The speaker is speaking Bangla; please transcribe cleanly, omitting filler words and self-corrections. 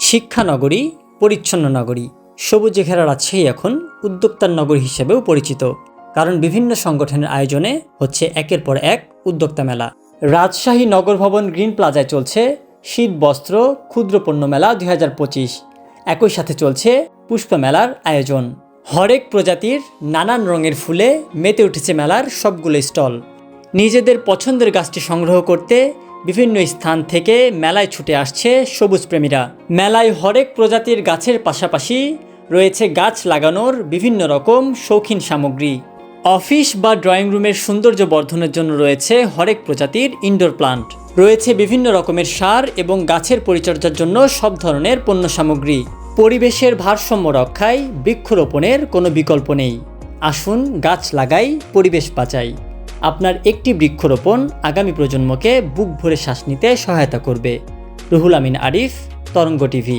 শিক্ষানগরী, পরিচ্ছন্ন নগরী, সবুজে ঘেরা রাজশাহী এখন উদ্যোক্তার নগরী হিসেবেও পরিচিত। কারণ বিভিন্ন সংগঠনের আয়োজনে হচ্ছে একের পর এক উদ্যোক্তা মেলা। রাজশাহী নগর ভবন গ্রিন প্লাজায় চলছে শীত বস্ত্র ক্ষুদ্র পণ্য মেলা 2025। একই সাথে চলছে পুষ্প মেলার আয়োজন। হরেক প্রজাতির নানান রঙের ফুলে মেতে উঠেছে মেলার সবগুলো স্টল। নিজেদের পছন্দের গাছটি সংগ্রহ করতে বিভিন্ন স্থান থেকে মেলায় ছুটে আসছে সবুজ প্রেমীরা। মেলায় হরেক প্রজাতির গাছের পাশাপাশি রয়েছে গাছ লাগানোর বিভিন্ন রকম শৌখিন সামগ্রী। অফিস বা ড্রয়িং রুমের সৌন্দর্য বর্ধনের জন্য রয়েছে হরেক প্রজাতির ইনডোর প্লান্ট। রয়েছে বিভিন্ন রকমের সার এবং গাছের পরিচর্যার জন্য সব ধরনের পণ্য সামগ্রী। পরিবেশের ভারসাম্য রক্ষায় বৃক্ষরোপণের কোনো বিকল্প নেই। আসুন গাছ লাগাই, পরিবেশ বাঁচাই। আপনার একটি বৃক্ষরোপণ আগামী প্রজন্মকে বুক ভরে শ্বাস নিতে সহায়তা করবে। রুহুল আমিন আরিফ, তরঙ্গ টিভি।